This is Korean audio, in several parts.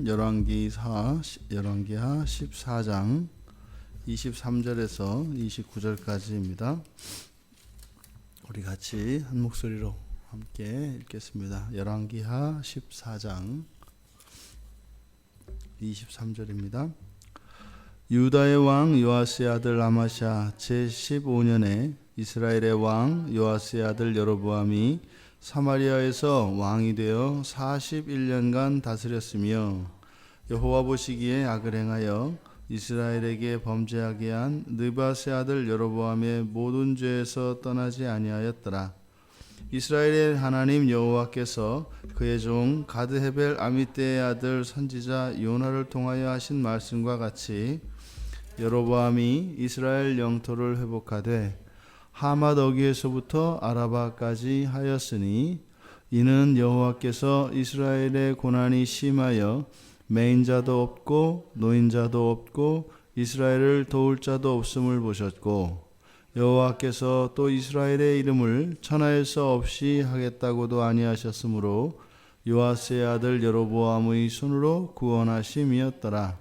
열왕기하 14장 23절에서 29절까지입니다. 우리 같이 한 목소리로 함께 읽겠습니다. 열왕기하 14장 23절입니다. 유다의 왕 요아스의 아들 아마샤 제15년에 이스라엘의 왕 요아스의 아들 여로보암이 사마리아에서 왕이 되어 41년간 다스렸으며 여호와 보시기에 악을 행하여 이스라엘에게 범죄하게 한 느밧의 아들 여로보암의 모든 죄에서 떠나지 아니하였더라. 이스라엘의 하나님 여호와께서 그의 종 가드헤벨 아미떼의 아들 선지자 요나를 통하여 하신 말씀과 같이 여로보암이 이스라엘 영토를 회복하되 하맛 어귀에서부터 아라바까지 하였으니 이는 여호와께서 이스라엘의 고난이 심하여 매인자도 없고 노인자도 없고 이스라엘을 도울 자도 없음을 보셨고 여호와께서 또 이스라엘의 이름을 천하에서 없이 하겠다고도 아니하셨으므로 요아스의 아들 여로보암의 손으로 구원하심이었더라.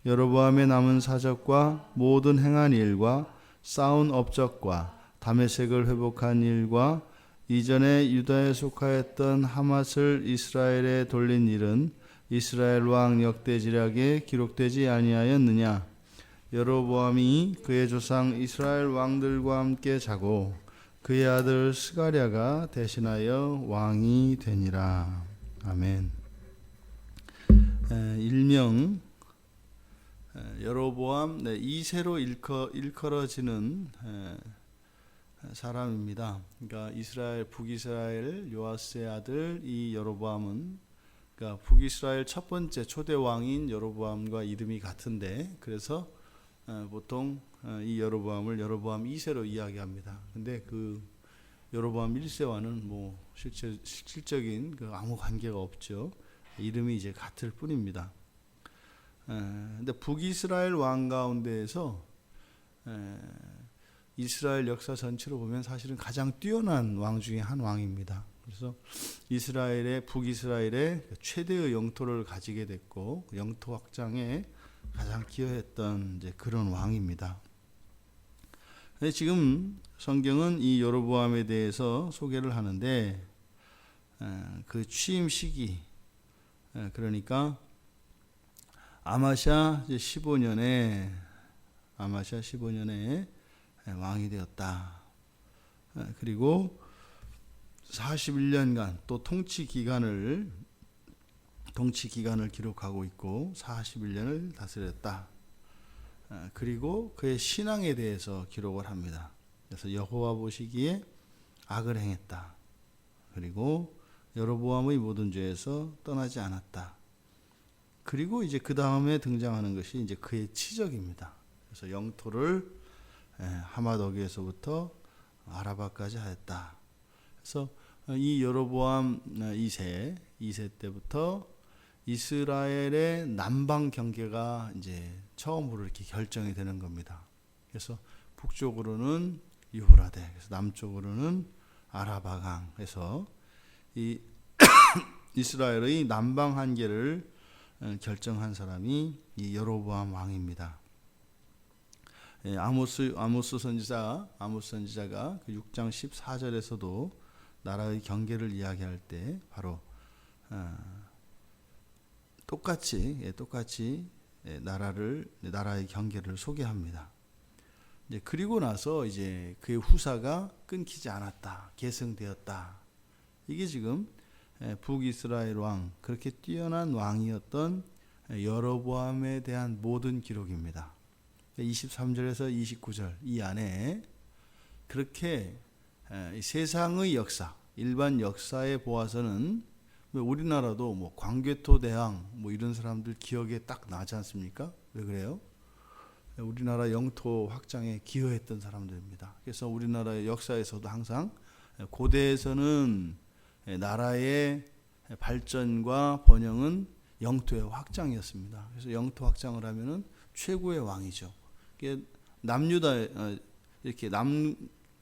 여로보암의 남은 사적과 모든 행한 일과 쌓은 업적과 다메섹을 회복한 일과 이전에 유다에 속하였던 하맛을 이스라엘에 돌린 일은 이스라엘 왕 역대지략에 기록되지 아니하였느냐. 여로보암이 그의 조상 이스라엘 왕들과 함께 자고 그의 아들 스가랴가 대신하여 왕이 되니라. 아멘. 일명 여로보암 2세로 일컬어지는 사람입니다. 그러니까 이스라엘 북이스라엘 요아스의 아들 이 여로보암은 그러니까 북이스라엘 첫 번째 초대 왕인 여로보암과 이름이 같은데 그래서 보통 이 여로보암을 여로보암 2세로 이야기합니다. 근데 그 여로보암 1세와는 뭐 실질적인 그 아무 관계가 없죠. 이름이 이제 같을 뿐입니다. 근데 북이스라엘 왕 가운데에서 이스라엘 역사 전체로 보면 사실은 가장 뛰어난 왕 중에 한 왕입니다. 그래서 북이스라엘의 최대의 영토를 가지게 됐고 영토 확장에 가장 기여했던 이제 그런 왕입니다. 지금 성경은 이 여로보암에 대해서 소개를 하는데 그 취임 시기 그러니까 아마샤 15년에 왕이 되었다. 그리고 41년간 또 통치 기간을 기록하고 있고 41년을 다스렸다. 그리고 그의 신앙에 대해서 기록을 합니다. 그래서 여호와 보시기에 악을 행했다. 그리고 여로보암의 모든 죄에서 떠나지 않았다. 그리고 이제 그 다음에 등장하는 것이 이제 그의 치적입니다. 그래서 영토를 하맛 어귀에서부터 아라바까지 하였다. 그래서 이 여로보암 2세 때부터 이스라엘의 남방 경계가 이제 처음으로 이렇게 결정이 되는 겁니다. 그래서 북쪽으로는 유브라데, 그래서 남쪽으로는 아라바강, 해서 이 이스라엘의 남방 한계를 결정한 사람이 이 여로보암 왕입니다. 아모스 선지자가 그 6장 14절에서도 나라의 경계를 이야기할 때 바로 똑같이 나라의 경계를 소개합니다. 이제 그리고 나서 이제 그의 후사가 끊기지 않았다, 계승되었다. 이게 지금 북이스라엘 왕, 그렇게 뛰어난 왕이었던 여로보암에 대한 모든 기록입니다. 23절에서 29절 이 안에 그렇게 세상의 역사, 일반 역사에 보아서는 우리나라도 뭐 광개토 대왕 뭐 이런 사람들 기억에 딱 나지 않습니까? 왜 그래요? 우리나라 영토 확장에 기여했던 사람들입니다. 그래서 우리나라의 역사에서도 항상 고대에서는 나라의 발전과 번영은 영토의 확장이었습니다. 그래서 영토 확장을 하면은 최고의 왕이죠. 이렇게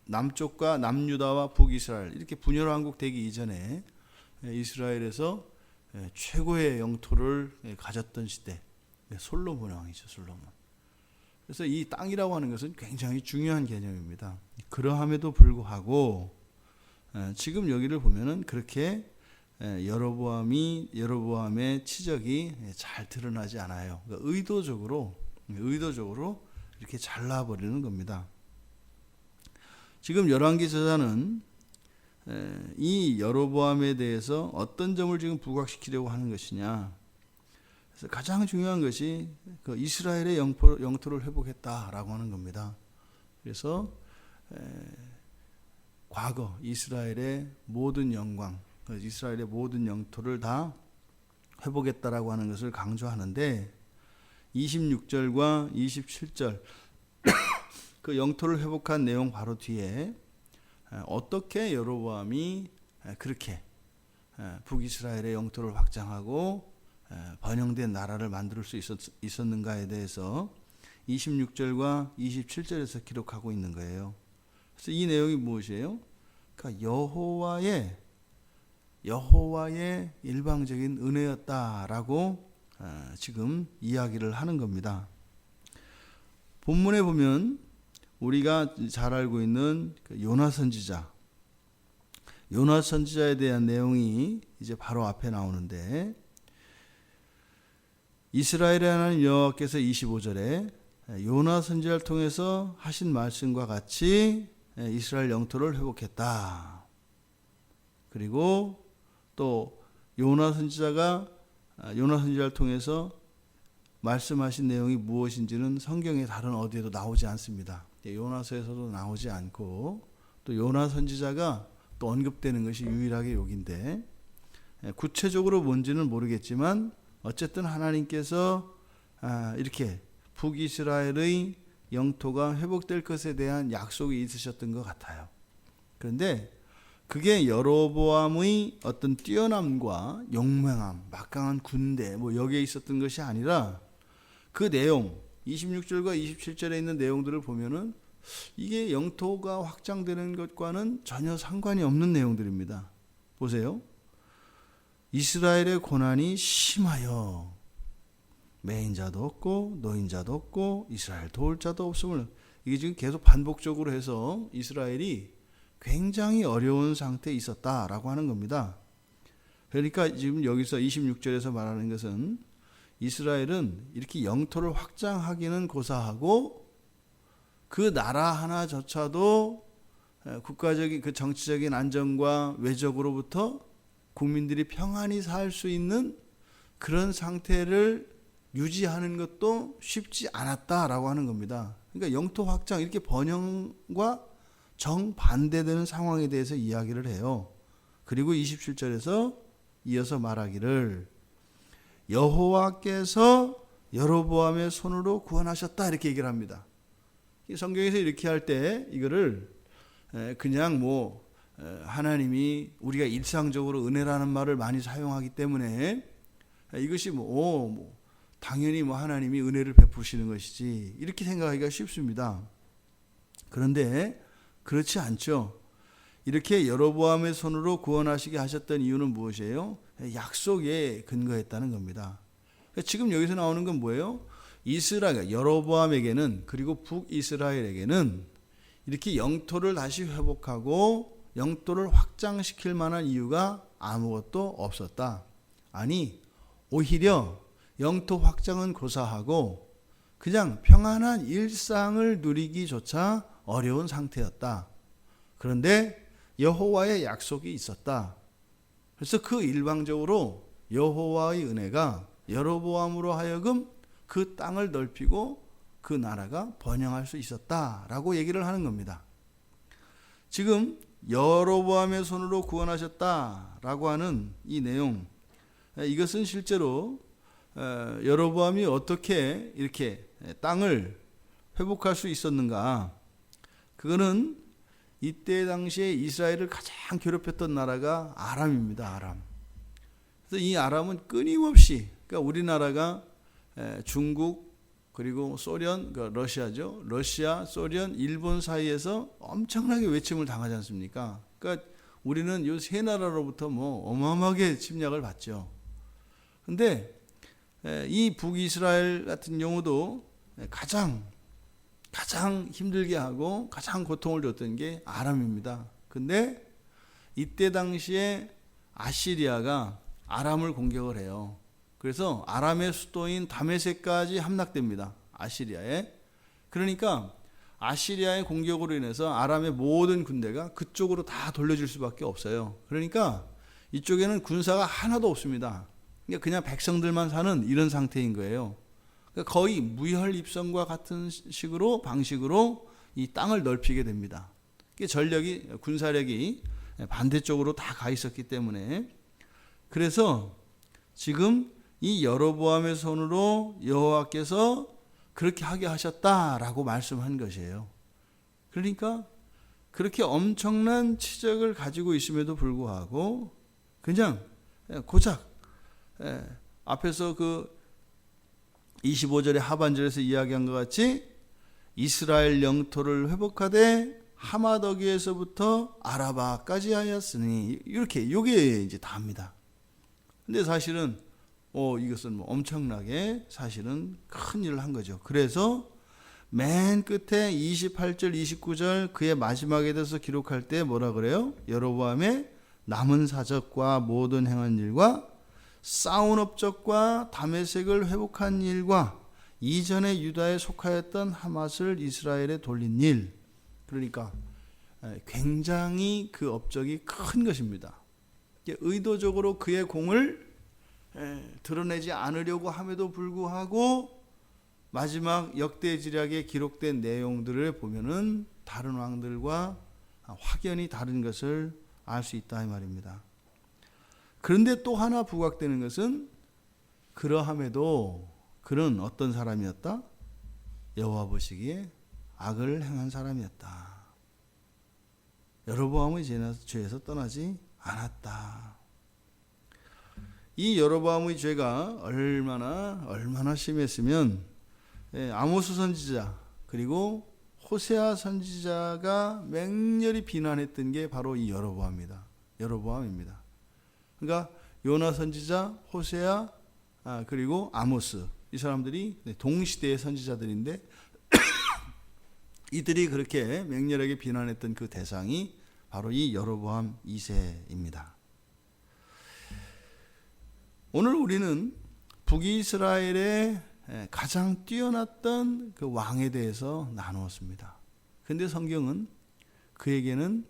남쪽과 남유다와 북이스라엘 이렇게 분열왕국 되기 이전에 이스라엘에서 최고의 영토를 가졌던 시대, 솔로몬 왕이죠, 솔로몬. 그래서 이 땅이라고 하는 것은 굉장히 중요한 개념입니다. 그러함에도 불구하고 지금 여기를 보면은 그렇게 여로보암의 치적이 잘 드러나지 않아요. 그러니까 의도적으로 이렇게 잘라버리는 겁니다. 지금 열왕기 저자는 이 여로보암에 대해서 어떤 점을 지금 부각시키려고 하는 것이냐. 그래서 가장 중요한 것이 그 이스라엘의 영토를 회복했다라고 하는 겁니다. 그래서 과거 이스라엘의 모든 영광, 이스라엘의 모든 영토를 다 회복했다라고 하는 것을 강조하는데 26절과 27절 그 영토를 회복한 내용 바로 뒤에 어떻게 여로보암이 그렇게 북이스라엘의 영토를 확장하고 번영된 나라를 만들 수 있었는가에 대해서 26절과 27절에서 기록하고 있는 거예요. 그래서 이 내용이 무엇이에요? 그러니까 여호와의 일방적인 은혜였다라고 지금 이야기를 하는 겁니다. 본문에 보면 우리가 잘 알고 있는 요나 선지자에 대한 내용이 이제 바로 앞에 나오는데 이스라엘의 하나님 여호와께서 25절에 요나 선지자를 통해서 하신 말씀과 같이 이스라엘 영토를 회복했다. 그리고 또 요나 선지자를 통해서 말씀하신 내용이 무엇인지는 성경의 다른 어디에도 나오지 않습니다. 요나서에서도 나오지 않고 또 요나 선지자가 또 언급되는 것이 유일하게 여기인데 구체적으로 뭔지는 모르겠지만 어쨌든 하나님께서 이렇게 북이스라엘의 영토가 회복될 것에 대한 약속이 있으셨던 것 같아요. 그런데 그게 여로보암의 어떤 뛰어남과 용맹함, 막강한 군대 여기에 있었던 것이 아니라 그 내용 26절과 27절에 있는 내용들을 보면은 이게 영토가 확장되는 것과는 전혀 상관이 없는 내용들입니다. 보세요. 이스라엘의 고난이 심하여 매인자도 없고 노인자도 없고 이스라엘 도울 자도 없음을 이게 지금 계속 반복적으로 해서 이스라엘이 굉장히 어려운 상태에 있었다라고 하는 겁니다. 그러니까 지금 여기서 26절에서 말하는 것은 이스라엘은 이렇게 영토를 확장하기는 고사하고 그 나라 하나조차도 국가적인 그 정치적인 안정과 외적으로부터 국민들이 평안히 살 수 있는 그런 상태를 유지하는 것도 쉽지 않았다라고 하는 겁니다. 그러니까 영토 확장 이렇게 번영과 정반대되는 상황에 대해서 이야기를 해요. 그리고 27절에서 이어서 말하기를 여호와께서 여로보암의 손으로 구원하셨다 이렇게 얘기를 합니다. 성경에서 이렇게 할 때 이거를 그냥 하나님이 우리가 일상적으로 은혜라는 말을 많이 사용하기 때문에 이것이 당연히 하나님이 은혜를 베푸시는 것이지 이렇게 생각하기가 쉽습니다. 그런데 그렇지 않죠. 이렇게 여로보암의 손으로 구원하시게 하셨던 이유는 무엇이에요? 약속에 근거했다는 겁니다. 지금 여기서 나오는 건 뭐예요? 여로보암에게는 그리고 북이스라엘에게는 이렇게 영토를 다시 회복하고 영토를 확장시킬 만한 이유가 아무것도 없었다. 아니 오히려 영토 확장은 고사하고 그냥 평안한 일상을 누리기조차 어려운 상태였다. 그런데 여호와의 약속이 있었다. 그래서 그 일방적으로 여호와의 은혜가 여로보암으로 하여금 그 땅을 넓히고 그 나라가 번영할 수 있었다라고 얘기를 하는 겁니다. 지금 여로보암의 손으로 구원하셨다라고 하는 이 내용, 이것은 실제로 여로보암이 어떻게 이렇게 땅을 회복할 수 있었는가? 그거는 이때 당시에 이스라엘을 가장 괴롭혔던 나라가 아람입니다. 아람. 그래서 이 아람은 끊임없이 그러니까 우리나라가 중국 그리고 소련, 그러니까 러시아죠. 러시아, 소련, 일본 사이에서 엄청나게 외침을 당하지 않습니까? 그러니까 우리는 이 세 나라로부터 어마어마하게 침략을 받죠. 근데 이 북이스라엘 같은 경우도 가장 힘들게 하고 가장 고통을 줬던 게 아람입니다. 근데 이때 당시에 아시리아가 아람을 공격을 해요. 그래서 아람의 수도인 다메섹까지 함락됩니다. 아시리아에. 그러니까 아시리아의 공격으로 인해서 아람의 모든 군대가 그쪽으로 다 돌려줄 수밖에 없어요. 그러니까 이쪽에는 군사가 하나도 없습니다. 그냥 백성들만 사는 이런 상태인 거예요. 그러니까 거의 무혈입성과 같은 방식으로 이 땅을 넓히게 됩니다. 군사력이 반대쪽으로 다 가 있었기 때문에. 그래서 지금 이 여로보암의 손으로 여호와께서 그렇게 하게 하셨다라고 말씀한 것이에요. 그러니까 그렇게 엄청난 치적을 가지고 있음에도 불구하고 그냥 고작 앞에서 그 25절의 하반절에서 이야기한 것 같이 이스라엘 영토를 회복하되 하마더기에서부터 아라바까지 하였으니 요게 이제 답니다. 근데 사실은 이것은 엄청나게 사실은 큰 일을 한 거죠. 그래서 맨 끝에 28절 29절 그의 마지막에 대해서 기록할 때 뭐라 그래요? 여로보암의 남은 사적과 모든 행한 일과 싸운 업적과 다메섹을 회복한 일과 이전에 유다에 속하였던 하맛을 이스라엘에 돌린 일. 그러니까 굉장히 그 업적이 큰 것입니다. 의도적으로 그의 공을 드러내지 않으려고 함에도 불구하고 마지막 역대지략에 기록된 내용들을 보면은 다른 왕들과 확연히 다른 것을 알 수 있다 이 말입니다. 그런데 또 하나 부각되는 것은 그러함에도 그는 어떤 사람이었다? 여호와 보시기에 악을 행한 사람이었다. 여로보암의 죄에서 떠나지 않았다. 이 여로보암의 죄가 얼마나 심했으면 아모스 선지자 그리고 호세아 선지자가 맹렬히 비난했던 게 바로 이 여로보암입니다. 그러니까 요나 선지자, 호세아 그리고 아모스 이 사람들이 동시대의 선지자들인데 이들이 그렇게 맹렬하게 비난했던 그 대상이 바로 이 여로보암 2세입니다. 오늘 우리는 북이스라엘의 가장 뛰어났던 그 왕에 대해서 나누었습니다. 그런데 성경은 그에게는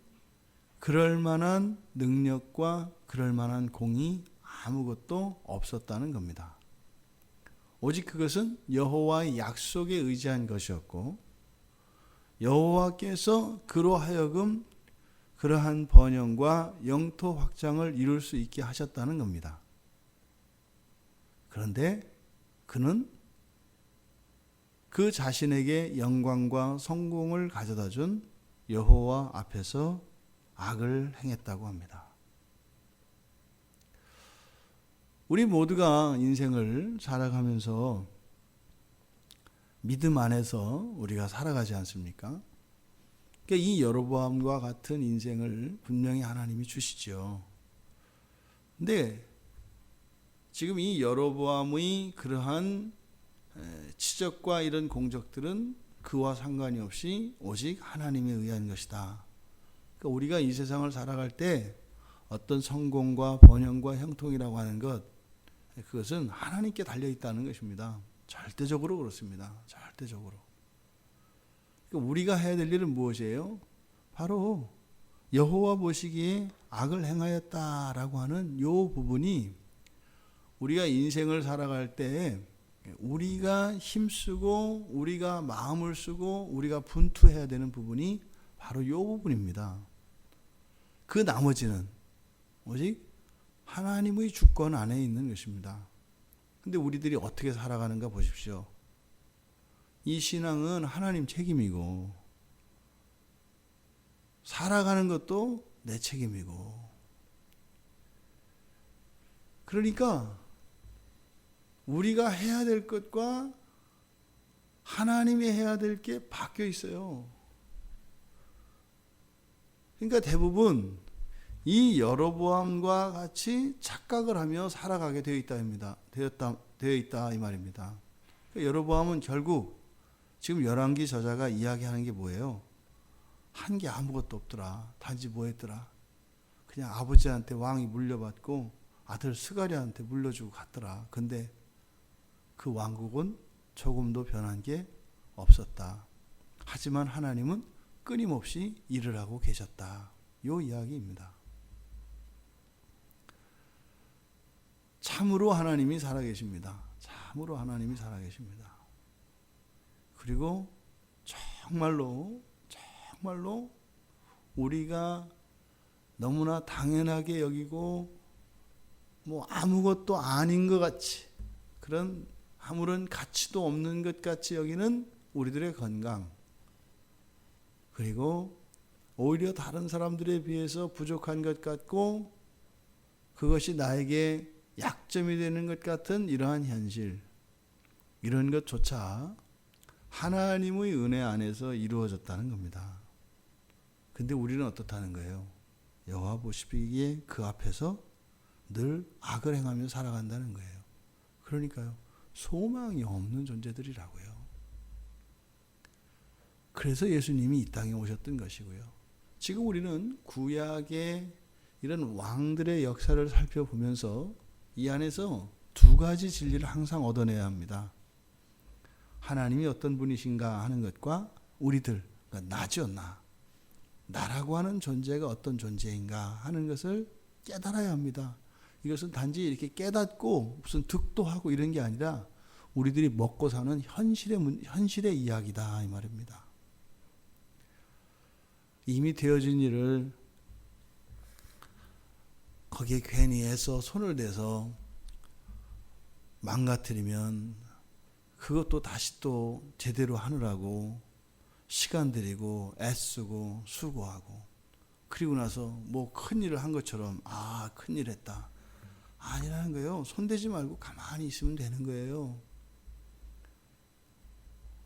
그럴 만한 능력과 그럴 만한 공이 아무것도 없었다는 겁니다. 오직 그것은 여호와의 약속에 의지한 것이었고 여호와께서 그로 하여금 그러한 번영과 영토 확장을 이룰 수 있게 하셨다는 겁니다. 그런데 그는 그 자신에게 영광과 성공을 가져다 준 여호와 앞에서 악을 행했다고 합니다. 우리 모두가 인생을 살아가면서 믿음 안에서 우리가 살아가지 않습니까? 그러니까 이 여로보암과 같은 인생을 분명히 하나님이 주시죠. 근데 지금 이 여로보암의 그러한 치적과 이런 공적들은 그와 상관이 없이 오직 하나님에 의한 것이다. 그러니까 우리가 이 세상을 살아갈 때 어떤 성공과 번영과 형통이라고 하는 것, 그것은 하나님께 달려있다는 것입니다. 절대적으로 그렇습니다. 절대적으로. 그러니까 우리가 해야 될 일은 무엇이에요? 바로 여호와 보시기에 악을 행하였다라고 하는 이 부분이 우리가 인생을 살아갈 때 우리가 힘쓰고 우리가 마음을 쓰고 우리가 분투해야 되는 부분이 바로 이 부분입니다. 그 나머지는 오직 하나님의 주권 안에 있는 것입니다. 근데 우리들이 어떻게 살아가는가 보십시오. 이 신앙은 하나님 책임이고 살아가는 것도 내 책임이고, 그러니까 우리가 해야 될 것과 하나님이 해야 될 게 바뀌어 있어요. 그러니까 대부분 이 여로보암과 같이 착각을 하며 살아가게 되어 있다 이 말입니다. 여로보암은 결국 지금 열왕기 저자가 이야기하는 게 뭐예요? 한 게 아무것도 없더라. 단지 뭐 했더라? 그냥 아버지한테 왕이 물려받고 아들 스가랴한테 물려주고 갔더라. 근데 그 왕국은 조금도 변한 게 없었다. 하지만 하나님은 끊임없이 일을 하고 계셨다. 요 이야기입니다. 참으로 하나님이 살아계십니다. 참으로 하나님이 살아계십니다. 그리고 정말로 우리가 너무나 당연하게 여기고 뭐 아무것도 아닌 것 같이, 그런 아무런 가치도 없는 것 같이 여기는 우리들의 건강, 그리고 오히려 다른 사람들에 비해서 부족한 것 같고 그것이 나에게 약점이 되는 것 같은 이러한 현실, 이런 것조차 하나님의 은혜 안에서 이루어졌다는 겁니다. 근데 우리는 어떻다는 거예요? 여호와 보시기에 그 앞에서 늘 악을 행하며 살아간다는 거예요. 그러니까요, 소망이 없는 존재들이라고요. 그래서 예수님이 이 땅에 오셨던 것이고요. 지금 우리는 구약의 이런 왕들의 역사를 살펴보면서 이 안에서 두 가지 진리를 항상 얻어내야 합니다. 하나님이 어떤 분이신가 하는 것과 우리들, 그러니까 나죠, 나라고 하는 존재가 어떤 존재인가 하는 것을 깨달아야 합니다. 이것은 단지 이렇게 깨닫고 무슨 득도하고 이런 게 아니라 우리들이 먹고 사는 현실의 이야기다 이 말입니다. 이미 되어진 일을 거기에 괜히 애써 손을 대서 망가뜨리면 그것도 다시 또 제대로 하느라고 시간 들이고 애쓰고 수고하고, 그리고 나서 뭐 큰일을 한 것처럼 큰일 했다, 아니라는 거예요. 손대지 말고 가만히 있으면 되는 거예요.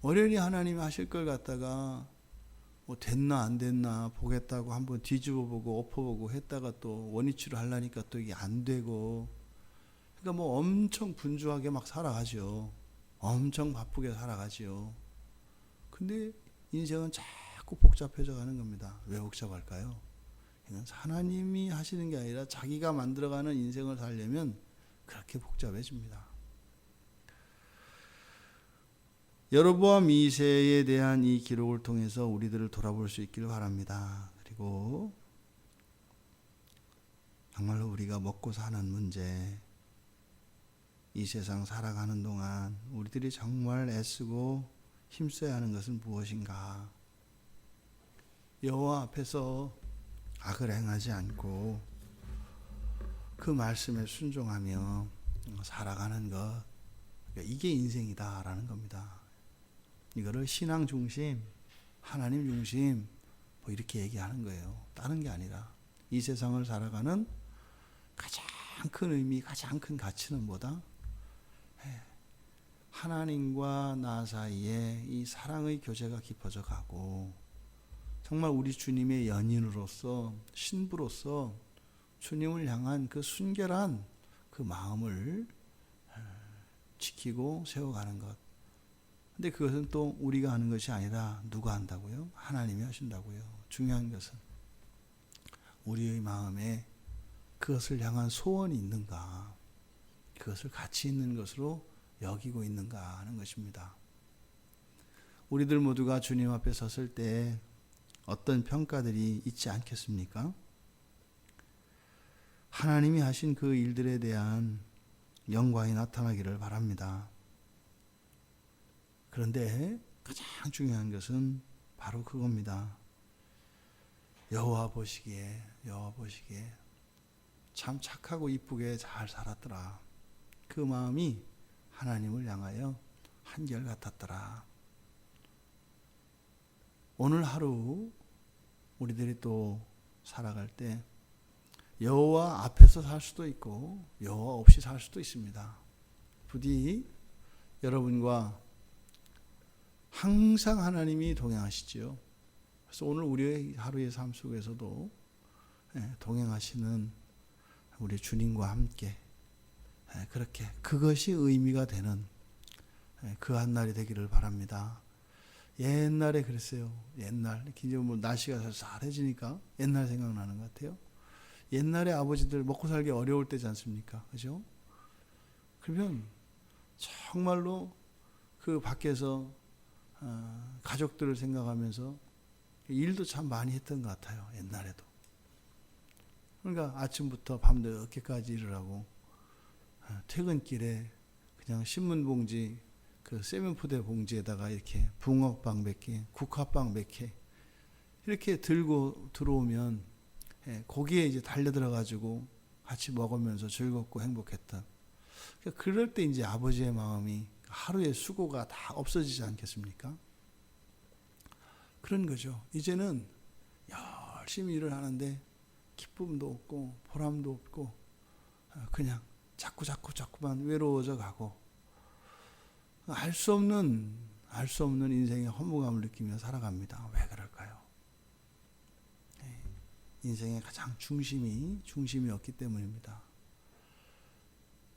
어련히 하나님이 하실 걸 갖다가 뭐 됐나 안 됐나 보겠다고 한번 뒤집어보고 엎어보고 했다가 또 원위치로 하려니까 또 이게 안 되고, 그러니까 뭐 엄청 분주하게 막 살아가죠. 엄청 바쁘게 살아가지요. 근데 인생은 자꾸 복잡해져 가는 겁니다. 왜 복잡할까요? 이건 하나님이 하시는 게 아니라 자기가 만들어가는 인생을 살려면 그렇게 복잡해집니다. 여로보암 2세에 대한 이 기록을 통해서 우리들을 돌아볼 수 있기를 바랍니다. 그리고 정말로 우리가 먹고 사는 문제, 이 세상 살아가는 동안 우리들이 정말 애쓰고 힘써야 하는 것은 무엇인가? 여호와 앞에서 악을 행하지 않고 그 말씀에 순종하며 살아가는 것, 이게 인생이다라는 겁니다. 이거를 신앙 중심, 하나님 중심 뭐 이렇게 얘기하는 거예요. 다른 게 아니라 이 세상을 살아가는 가장 큰 의미, 가장 큰 가치는 뭐다? 하나님과 나 사이에 이 사랑의 교제가 깊어져 가고, 정말 우리 주님의 연인으로서, 신부로서 주님을 향한 그 순결한 그 마음을 지키고 세워가는 것. 근데 그것은 또 우리가 하는 것이 아니라 누가 한다고요? 하나님이 하신다고요. 중요한 것은 우리의 마음에 그것을 향한 소원이 있는가, 그것을 가치 있는 것으로 여기고 있는가 하는 것입니다. 우리들 모두가 주님 앞에 섰을 때 어떤 평가들이 있지 않겠습니까? 하나님이 하신 그 일들에 대한 영광이 나타나기를 바랍니다. 그런데 가장 중요한 것은 바로 그겁니다. 여호와 보시기에 참 착하고 이쁘게 잘 살았더라. 그 마음이 하나님을 향하여 한결같았더라. 오늘 하루 우리들이 또 살아갈 때 여호와 앞에서 살 수도 있고 여호와 없이 살 수도 있습니다. 부디 여러분과 항상 하나님이 동행하시지요. 그래서 오늘 우리의 하루의 삶 속에서도 동행하시는 우리 주님과 함께 그렇게 그것이 의미가 되는 그 한날이 되기를 바랍니다. 옛날에 그랬어요. 옛날 이제 뭐 날씨가 쌀쌀해지니까 옛날 생각나는 것 같아요. 옛날에 아버지들 먹고 살기 어려울 때지 않습니까? 그죠? 그러면 정말로 그 밖에서 가족들을 생각하면서 일도 참 많이 했던 것 같아요. 옛날에도. 그러니까 아침부터 밤늦게까지 일을 하고 퇴근길에 그냥 신문봉지 그 세면포대 봉지에다가 이렇게 붕어빵 몇 개, 국화빵 몇 개 이렇게 들고 들어오면 거기에 이제 달려들어가지고 같이 먹으면서 즐겁고 행복했던. 그러니까 그럴 때 이제 아버지의 마음이 하루의 수고가 다 없어지지 않겠습니까? 그런 거죠. 이제는 열심히 일을 하는데 기쁨도 없고 보람도 없고 그냥 자꾸만 외로워져 가고 알 수 없는 인생의 허무감을 느끼며 살아갑니다. 왜 그럴까요? 인생의 가장 중심이 없기 때문입니다.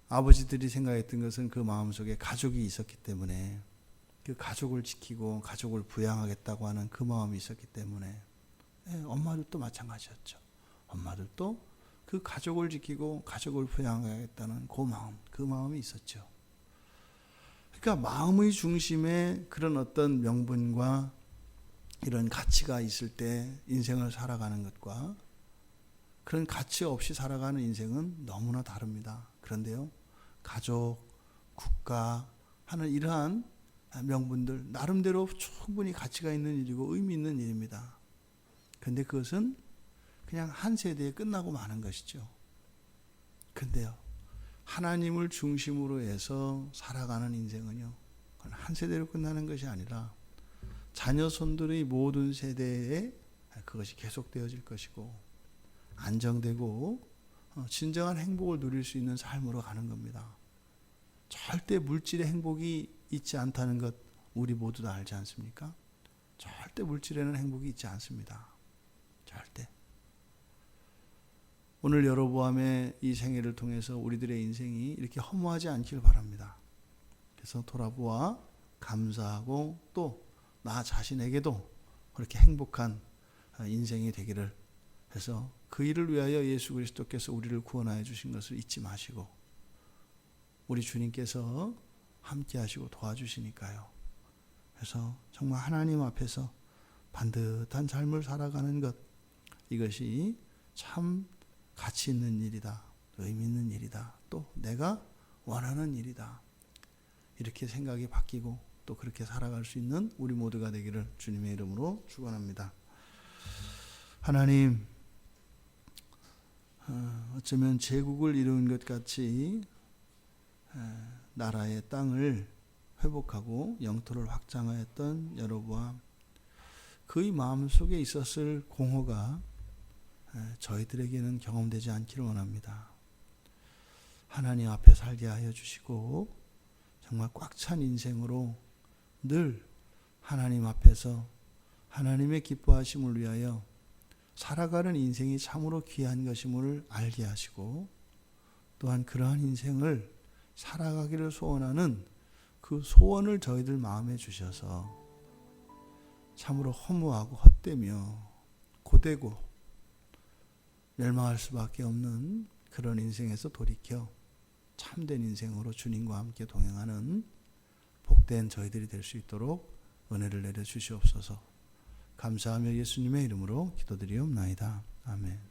아버지들이 생각했던 것은 그 마음속에 가족이 있었기 때문에 그 가족을 지키고 가족을 부양하겠다고 하는 그 마음이 있었기 때문에 엄마들도 마찬가지였죠. 엄마들도 그 가족을 지키고 가족을 부양하겠다는 그 마음이 있었죠. 그러니까 마음의 중심에 그런 어떤 명분과 이런 가치가 있을 때 인생을 살아가는 것과 그런 가치 없이 살아가는 인생은 너무나 다릅니다. 그런데요, 가족, 국가 하는 이러한 명분들 나름대로 충분히 가치가 있는 일이고 의미 있는 일입니다. 그런데 그것은 그냥 한 세대에 끝나고 마는 것이죠. 그런데요, 하나님을 중심으로 해서 살아가는 인생은요, 그건 한 세대로 끝나는 것이 아니라 자녀손들의 모든 세대에 그것이 계속되어질 것이고 안정되고 진정한 행복을 누릴 수 있는 삶으로 가는 겁니다. 절대 물질의 행복이 있지 않다는 것 우리 모두 다 알지 않습니까? 절대 물질에는 행복이 있지 않습니다. 절대. 오늘 여로보암의 이 생애를 통해서 우리들의 인생이 이렇게 허무하지 않길 바랍니다. 그래서 돌아보아 감사하고 또 나 자신에게도 그렇게 행복한 인생이 되기를 해서 그 일을 위하여 예수 그리스도께서 우리를 구원하여 주신 것을 잊지 마시고 우리 주님께서 함께 하시고 도와주시니까요. 그래서 정말 하나님 앞에서 반듯한 삶을 살아가는 것, 이것이 참 가치 있는 일이다, 의미 있는 일이다, 또 내가 원하는 일이다, 이렇게 생각이 바뀌고 또 그렇게 살아갈 수 있는 우리 모두가 되기를 주님의 이름으로 축원합니다. 하나님, 어쩌면 제국을 이룬 것 같이 나라의 땅을 회복하고 영토를 확장하였던 여로보암, 그의 마음속에 있었을 공허가 저희들에게는 경험되지 않기를 원합니다. 하나님 앞에 살게 하여 주시고 정말 꽉 찬 인생으로 늘 하나님 앞에서 하나님의 기뻐하심을 위하여 살아가는 인생이 참으로 귀한 것임을 알게 하시고 또한 그러한 인생을 살아가기를 소원하는 그 소원을 저희들 마음에 주셔서 참으로 허무하고 헛되며 고되고 멸망할 수밖에 없는 그런 인생에서 돌이켜 참된 인생으로 주님과 함께 동행하는 복된 저희들이 될 수 있도록 은혜를 내려 주시옵소서. 감사하며 예수님의 이름으로 기도드리옵나이다. 아멘.